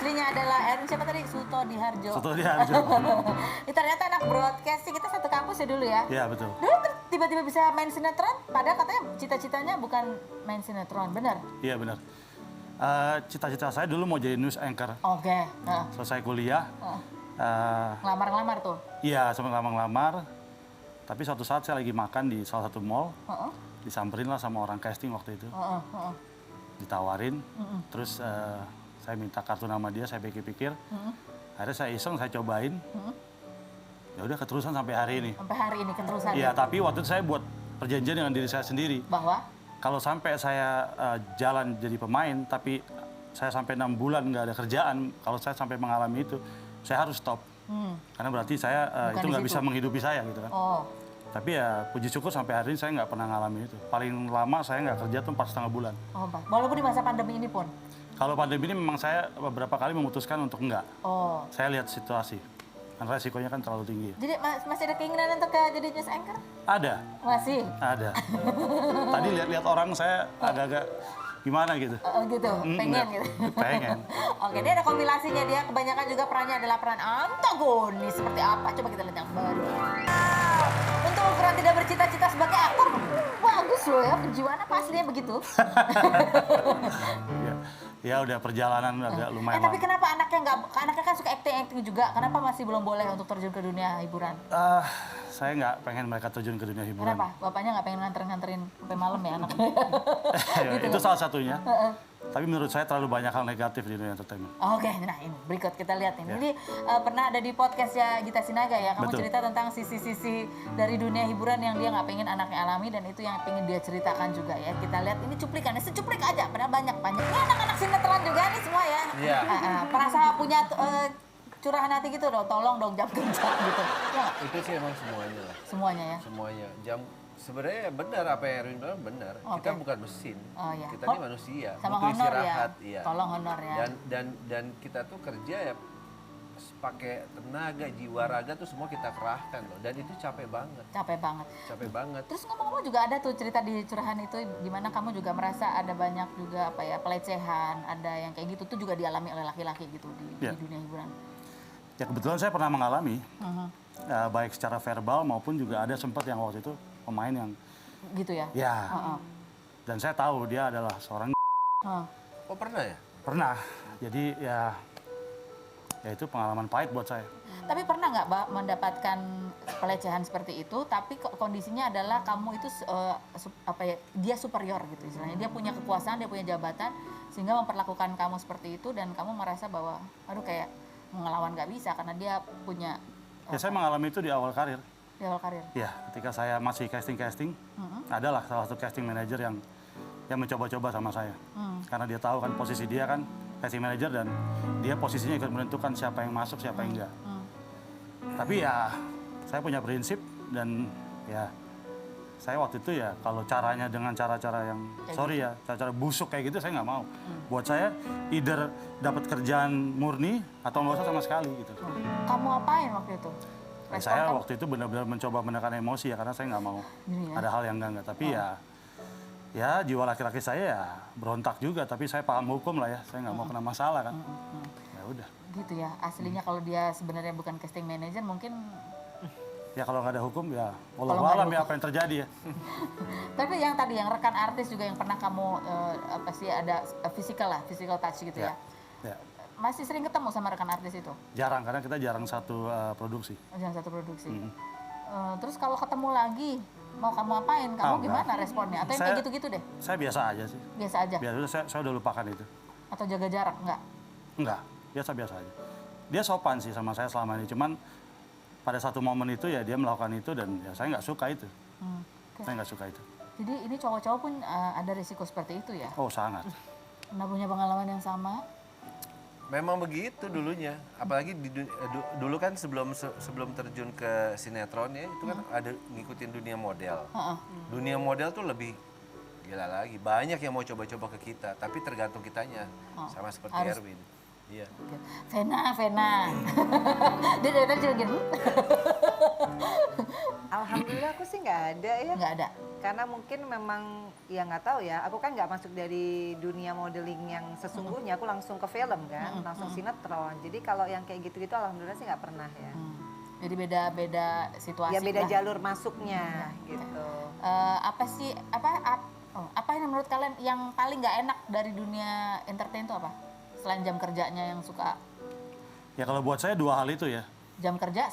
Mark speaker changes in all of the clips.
Speaker 1: aslinya adalah Erwin siapa tadi? Sutodiharjo.
Speaker 2: Sutodiharjo.
Speaker 1: Ternyata anak broadcasting, kita satu kampus ya dulu ya?
Speaker 2: Iya, betul.
Speaker 1: Dulu tiba-tiba bisa main sinetron, padahal katanya cita-citanya bukan main sinetron, benar?
Speaker 2: Iya, benar. Cita-cita saya dulu mau jadi news anchor.
Speaker 1: Oke.
Speaker 2: Selesai kuliah.
Speaker 1: Ngelamar-ngelamar tuh?
Speaker 2: Iya, sempat ngelamar. Tapi suatu saat saya lagi makan di salah satu mall. Disamperin lah sama orang casting waktu itu. Ditawarin. Terus saya minta kartu nama dia, saya pikir-pikir. Akhirnya saya iseng, saya cobain. Ya udah keterusan sampai hari ini.
Speaker 1: Sampai hari ini keterusan?
Speaker 2: Iya, tapi waktu itu saya buat perjanjian dengan diri saya sendiri.
Speaker 1: Bahwa?
Speaker 2: Kalau sampai saya jalan jadi pemain, tapi saya sampai 6 bulan nggak ada kerjaan, kalau saya sampai mengalami itu, saya harus stop. Karena berarti saya itu nggak bisa menghidupi saya gitu kan. Tapi ya puji syukur sampai hari ini saya nggak pernah ngalami itu. Paling lama saya nggak kerja tuh 4,5 bulan.
Speaker 1: Walaupun di masa pandemi ini pun?
Speaker 2: Kalau pandemi ini memang saya beberapa kali memutuskan untuk enggak. Saya lihat situasi. Karena resikonya kan terlalu tinggi.
Speaker 1: Jadi masih ada keinginan untuk jadi news anchor?
Speaker 2: Ada.
Speaker 1: Masih?
Speaker 2: Ada. Tadi lihat-lihat orang saya agak-agak gimana gitu.
Speaker 1: Gitu, pengen gitu?
Speaker 2: Pengen.
Speaker 1: Oke, dia ada kompilasinya, dia kebanyakan juga perannya adalah peran antagonis. Seperti apa? Coba kita lihat yang baru. Untuk ukuran tidak bercita-cita sebagai aktor, bagus loh ya, penjiwaannya pastinya begitu.
Speaker 2: Ya udah perjalanan agak lumayan.
Speaker 1: Tapi kenapa anaknya kan suka acting juga, kenapa masih belum boleh untuk terjun ke dunia hiburan?
Speaker 2: Saya nggak pengen mereka terjun ke dunia hiburan.
Speaker 1: Kenapa? Bapaknya nggak pengen nganterin sampai malam ya anaknya?
Speaker 2: Gitu itu salah satunya. Tapi menurut saya terlalu banyak hal negatif di dunia entertainment.
Speaker 1: Oke, nah ini berikut kita lihat ini. Ini pernah ada di podcastnya Gita Sinaga ya, kamu cerita tentang sisi-sisi dari dunia hiburan yang dia nggak pengen anaknya alami dan itu yang pengen dia ceritakan juga ya. Kita lihat ini cuplikannya, secuplik aja, padahal banyak. Ini anak-anak sinetron juga nih semua ya.
Speaker 3: Iya.
Speaker 1: Perasa punya curahan hati gitu dong, tolong dong jam kerja gitu. Ya,
Speaker 3: itu sih emang semuanya lah.
Speaker 1: Semuanya ya?
Speaker 3: Semuanya. Sebenarnya benar apa yang Erwin bilang benar. Kita bukan mesin. Kita ini manusia.
Speaker 1: Sama
Speaker 3: butuh
Speaker 1: honor
Speaker 3: istirahat.
Speaker 1: ya?
Speaker 3: Iya.
Speaker 1: Tolong honor ya.
Speaker 3: Dan kita tuh kerja ya pakai tenaga, jiwa, raga tuh semua kita kerahkan loh. Dan itu capek banget.
Speaker 1: Capek banget.
Speaker 3: Capek banget.
Speaker 1: Terus ngomong-ngomong juga ada tuh cerita di curahan itu gimana kamu juga merasa ada banyak juga pelecehan, ada yang kayak gitu tuh juga dialami oleh laki-laki gitu di dunia hiburan.
Speaker 2: Ya kebetulan saya pernah mengalami, baik secara verbal maupun juga ada sempat yang waktu itu pemain yang
Speaker 1: gitu ya?
Speaker 2: Ya. Dan saya tahu dia adalah seorang.
Speaker 3: Oh pernah ya?
Speaker 2: Pernah. Jadi ya itu pengalaman pahit buat saya.
Speaker 1: Tapi pernah nggak mendapatkan pelecehan seperti itu, tapi kondisinya adalah kamu itu dia superior gitu istilahnya. Dia punya kekuasaan, dia punya jabatan, sehingga memperlakukan kamu seperti itu dan kamu merasa bahwa aduh kayak ngelawan nggak bisa karena dia punya.
Speaker 2: Ya saya mengalami itu di awal karir.
Speaker 1: Di awal karir?
Speaker 2: Ya, ketika saya masih casting, adalah salah satu casting manager yang mencoba-coba sama saya. Karena dia tahu kan posisi dia kan casting manager dan dia posisinya ikut menentukan siapa yang masuk, siapa yang enggak. Tapi ya saya punya prinsip dan ya saya waktu itu ya kalau caranya dengan cara-cara yang cara-cara busuk kayak gitu saya nggak mau. Buat saya either dapat kerjaan murni atau nggak usah sama sekali gitu.
Speaker 1: Kamu apain waktu itu?
Speaker 2: Saya waktu itu benar-benar mencoba menekan emosi ya karena saya nggak mau ada hal yang enggak. Tapi ya jiwa laki-laki saya ya berontak juga. Tapi saya paham hukum lah ya. Saya nggak mau kena masalah kan. Ya udah.
Speaker 1: Gitu ya. Aslinya kalau dia sebenarnya bukan casting manager mungkin.
Speaker 2: Ya kalau nggak ada hukum ya wallahu alam ya apa yang terjadi ya.
Speaker 1: Tapi yang tadi yang rekan artis juga yang pernah kamu ada physical touch gitu ya. Masih sering ketemu sama rekan artis itu?
Speaker 2: Jarang, karena kita jarang satu produksi.
Speaker 1: Jarang satu produksi. Terus kalau ketemu lagi, mau kamu apain? Kamu gimana responnya? Atau yang kayak gitu-gitu deh?
Speaker 2: Saya biasa aja sih.
Speaker 1: Biasa aja?
Speaker 2: Biasa, saya udah lupakan itu.
Speaker 1: Atau jaga jarak? Enggak, biasa-biasa aja. Dia sopan sih sama saya selama ini, cuman pada satu momen itu ya dia melakukan itu dan ya saya nggak suka itu. Saya nggak suka itu. Jadi ini cowok-cowok pun ada risiko seperti itu ya?
Speaker 2: Oh sangat.
Speaker 1: Pernah punya pengalaman yang sama?
Speaker 3: Memang begitu dulunya, apalagi dulu kan sebelum terjun ke sinetron ya itu kan ada ngikutin dunia model. Dunia model tuh lebih gila lagi, banyak yang mau coba-coba ke kita, tapi tergantung kitanya, sama seperti Erwin. Iya.
Speaker 1: Vena. Dia dari tadi juga gini.
Speaker 4: Alhamdulillah aku sih nggak ada ya.
Speaker 1: Nggak ada.
Speaker 4: Karena mungkin memang ya nggak tahu ya. Aku kan nggak masuk dari dunia modeling yang sesungguhnya. Aku langsung ke film kan, langsung sinetron. Jadi kalau yang kayak gitu-gitu alhamdulillah sih nggak pernah ya.
Speaker 1: Jadi beda-beda situasi.
Speaker 4: Ya beda
Speaker 1: lah.
Speaker 4: jalur masuknya gitu.
Speaker 1: Apa sih apa yang menurut kalian yang paling nggak enak dari dunia entertain itu apa? Selain jam kerjanya yang suka
Speaker 2: Ya kalau buat saya dua hal itu ya,
Speaker 1: jam kerja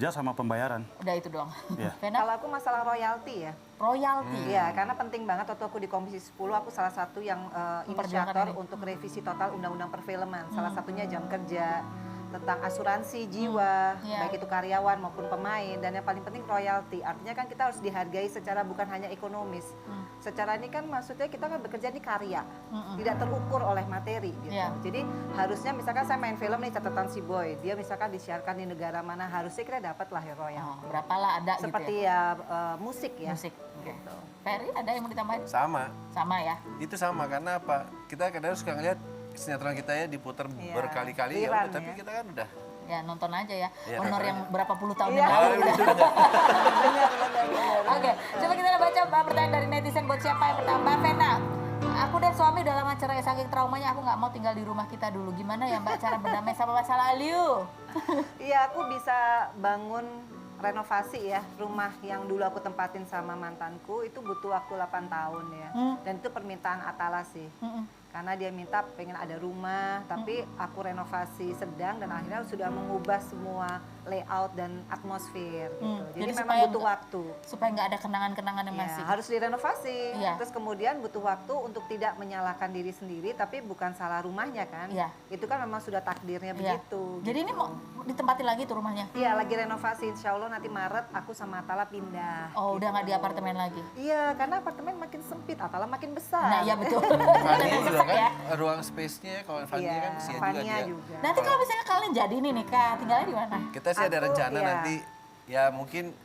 Speaker 1: sama
Speaker 2: pembayaran.
Speaker 1: udah itu doang.
Speaker 2: Iya.
Speaker 1: Vena,
Speaker 4: Kalau aku masalah royalti ya.
Speaker 1: royalti.
Speaker 4: Iya, karena penting banget waktu aku di Komisi 10 aku salah satu yang
Speaker 1: Memperjuangkan
Speaker 4: inisiator
Speaker 1: ini.
Speaker 4: untuk revisi total undang-undang perfilman. Salah satunya jam kerja, tentang asuransi jiwa,
Speaker 1: Iya.
Speaker 4: baik itu karyawan maupun pemain, dan yang paling penting royalti. Artinya kan kita harus dihargai secara bukan hanya ekonomis. Secara ini kan maksudnya kita kan bekerja di karya, tidak terukur oleh materi gitu.
Speaker 1: Iya.
Speaker 4: Jadi harusnya misalkan saya main film nih catatan si Boy, dia misalkan disiarkan di negara mana, harusnya kita dapat lah ya royal.
Speaker 1: Berapalah ada
Speaker 4: Seperti
Speaker 1: gitu ya.
Speaker 4: musik ya.
Speaker 1: Musik. Oke.
Speaker 4: Gitu.
Speaker 1: Ferry ada yang mau ditambahin?
Speaker 3: Sama,
Speaker 1: Sama ya.
Speaker 3: itu sama karena apa? Kita kadang suka ngeliat sinetron kita ya diputar
Speaker 4: Iya,
Speaker 3: berkali-kali ya,
Speaker 4: viral
Speaker 3: udah, tapi
Speaker 4: ya.
Speaker 3: kita kan udah
Speaker 1: Ya nonton aja ya.
Speaker 3: Iya,
Speaker 1: Honor
Speaker 3: nonton
Speaker 1: yang
Speaker 3: aja.
Speaker 1: berapa puluh tahun
Speaker 4: Iya.
Speaker 1: yang lalu.
Speaker 3: itu udah.
Speaker 1: Oke, coba kita baca pertanyaan dari netizen buat siapa yang pertama. Mbak Vena, aku dan suami udah lama cerai, saking traumanya aku nggak mau tinggal di rumah kita dulu. Gimana ya Mbak cara berdamai sama masalah Aliu?
Speaker 4: Iya, aku bisa bangun renovasi ya rumah yang dulu aku tempatin sama mantanku itu butuh waktu 8 tahun ya. Dan itu permintaan Atala sih. Karena dia minta pengen ada rumah, tapi aku renovasi sedang dan akhirnya sudah mengubah semua layout dan atmosfer gitu. Jadi,
Speaker 1: Jadi
Speaker 4: memang
Speaker 1: supaya
Speaker 4: butuh waktu.
Speaker 1: Supaya nggak ada kenangan-kenangan yang
Speaker 4: Ya,
Speaker 1: masih.
Speaker 4: harus direnovasi.
Speaker 1: Iya.
Speaker 4: Terus kemudian butuh waktu untuk tidak menyalahkan diri sendiri, tapi bukan salah rumahnya kan.
Speaker 1: Iya.
Speaker 4: Itu kan memang sudah takdirnya
Speaker 1: Iya.
Speaker 4: begitu.
Speaker 1: Jadi ini mau ditempatin lagi tuh rumahnya?
Speaker 4: Iya, lagi renovasi. Insya Allah nanti Maret aku sama Atala pindah.
Speaker 1: Oh, udah nggak di apartemen lagi?
Speaker 4: Iya, karena apartemen makin sempit, Atala makin besar.
Speaker 1: Nah, iya betul.
Speaker 3: Fania juga
Speaker 1: Sesek
Speaker 3: kan
Speaker 1: ya.
Speaker 3: ruang space-nya kalau Fania
Speaker 4: Iya,
Speaker 3: kan kesian juga
Speaker 4: Fania
Speaker 3: dia.
Speaker 4: juga.
Speaker 1: Nanti kalau misalnya kalian jadi nih nikah, tinggalnya di mana?
Speaker 3: Kita sih ada
Speaker 4: Aku,
Speaker 3: rencana
Speaker 4: iya.
Speaker 3: nanti ya mungkin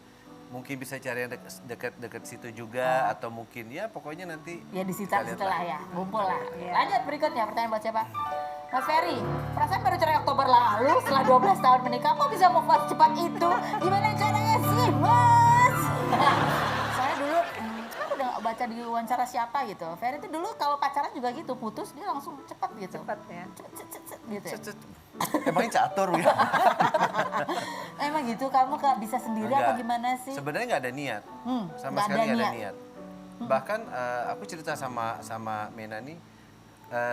Speaker 3: bisa cari yang dekat situ juga atau mungkin ya pokoknya nanti
Speaker 1: Ya di situ
Speaker 3: kita lihat
Speaker 1: setelah ya, ngumpul lah.
Speaker 4: Iya.
Speaker 1: Lanjut berikutnya, pertanyaan buat siapa? Mas Ferry, perasaan baru cerai Oktober lalu, setelah 12 tahun menikah, kok bisa move on secepat itu? Gimana caranya sih, Mas? Soalnya dulu, aku udah nggak baca di wawancara siapa gitu. Ferry itu dulu kalau pacaran juga gitu, putus dia langsung cepat gitu.
Speaker 4: Cepat ya.
Speaker 1: Cet, gitu ya.
Speaker 3: Emangnya catur gitu.
Speaker 1: Emang gitu, kamu nggak bisa sendiri apa
Speaker 3: Enggak.
Speaker 1: gimana sih?
Speaker 3: Sebenarnya nggak ada niat. Sama
Speaker 1: nggak
Speaker 3: sekali
Speaker 1: ada
Speaker 3: nggak ada
Speaker 1: niat.
Speaker 3: niat. Bahkan aku cerita sama Mena nih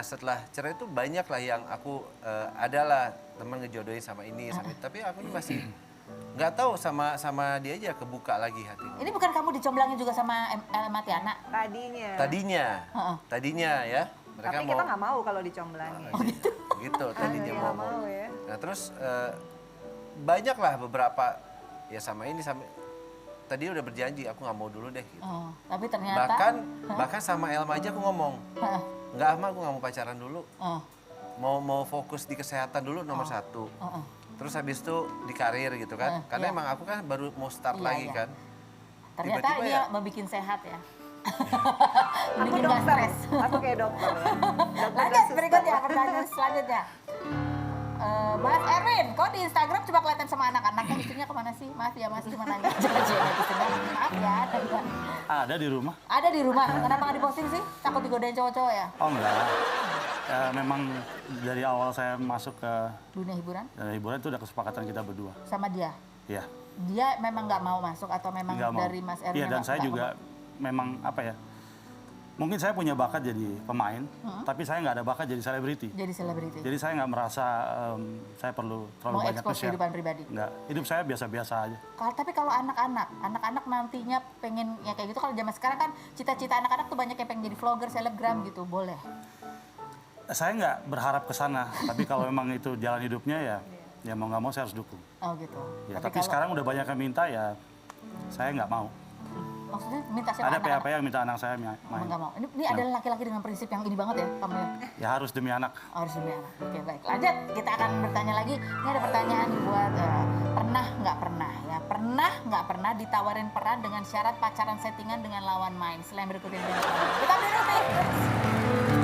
Speaker 3: setelah cerai itu banyak lah yang aku adalah teman ngejodohin sama ini sama itu. Tapi aku ini masih nggak tahu sama dia aja kebuka lagi hati.
Speaker 1: Ini bukan kamu dicomblangin juga sama Matiana?
Speaker 4: Tadinya.
Speaker 3: Tadinya ya mereka
Speaker 4: Tapi kita nggak mau kalau dicomblangin.
Speaker 3: gitu tadinya
Speaker 4: Iya,
Speaker 3: mau.
Speaker 4: nggak mau ya.
Speaker 3: Nah terus banyak lah beberapa ya sama ini sama tadi udah berjanji aku nggak mau dulu deh gitu.
Speaker 1: Oh, tapi ternyata
Speaker 3: bahkan sama Elma aja aku ngomong
Speaker 1: Hah?
Speaker 3: nggak aku nggak mau pacaran dulu
Speaker 1: Oh,
Speaker 3: mau fokus di kesehatan dulu nomor satu
Speaker 1: oh.
Speaker 3: terus habis itu di karir gitu kan karena
Speaker 1: iya.
Speaker 3: emang aku kan baru mau start
Speaker 1: Iya,
Speaker 3: lagi
Speaker 1: iya.
Speaker 3: kan
Speaker 1: Ternyata
Speaker 3: Tiba-tiba
Speaker 1: dia
Speaker 3: ya.
Speaker 1: mau bikin sehat ya.
Speaker 4: Aku
Speaker 1: bikin gak
Speaker 4: dokter.
Speaker 1: stres.
Speaker 4: Aku kayak dokter ya. Dokter
Speaker 1: Lanjut
Speaker 4: dan suster.
Speaker 1: berikutnya, pertanyaan selanjutnya. Mas Erwin, kok di Instagram coba kelihatan sama anak-anaknya, istrinya kemana sih? Maaf ya Mas, cuma nanya aja. Maaf ya.
Speaker 2: Ada di rumah?
Speaker 1: Ada di rumah, kenapa nggak diposting sih? Takut digodain cowok-cowok ya?
Speaker 2: Oh enggak. Memang dari awal saya masuk ke
Speaker 1: Dunia hiburan
Speaker 2: hiburan itu udah kesepakatan kita berdua.
Speaker 1: sama dia.
Speaker 2: Ya.
Speaker 1: Dia memang nggak mau masuk atau memang
Speaker 2: Nggak mau.
Speaker 1: dari Mas Erwin?
Speaker 2: Iya, dan
Speaker 1: memang
Speaker 2: saya
Speaker 1: nggak
Speaker 2: juga memang apa ya? Mungkin saya punya bakat jadi pemain, tapi saya nggak ada bakat jadi selebriti.
Speaker 1: mau jadi selebriti?
Speaker 2: Jadi saya nggak merasa saya perlu terlalu
Speaker 1: Mau
Speaker 2: banyak
Speaker 1: ekspos
Speaker 2: nge-share.
Speaker 1: kehidupan pribadi?
Speaker 2: Nggak, hidup saya biasa-biasa aja.
Speaker 1: Tapi kalau anak-anak nantinya pengen ya kayak gitu, kalau zaman sekarang kan cita-cita anak-anak tuh banyak yang pengen jadi vlogger, selebgram gitu, boleh?
Speaker 2: Saya nggak berharap ke sana, tapi kalau memang itu jalan hidupnya ya mau nggak mau saya harus dukung.
Speaker 1: Oh gitu.
Speaker 2: Ya, tapi
Speaker 1: kalau-
Speaker 2: sekarang udah banyak yang minta ya saya nggak mau.
Speaker 1: Maksudnya minta siapa
Speaker 2: Ada
Speaker 1: anak-anak?
Speaker 2: PHP yang minta anak saya main.
Speaker 1: Nggak mau. Ini adalah laki-laki dengan prinsip yang ini banget ya kamu ya?
Speaker 2: Ya harus demi anak.
Speaker 1: Oh, harus demi anak. Oke baik. Lanjut, kita akan bertanya lagi. Ini ada pertanyaan buat pernah nggak pernah ya? Pernah nggak pernah ditawarin peran dengan syarat pacaran settingan dengan lawan main? Selain berikut ini. Kita ambil dulu nih.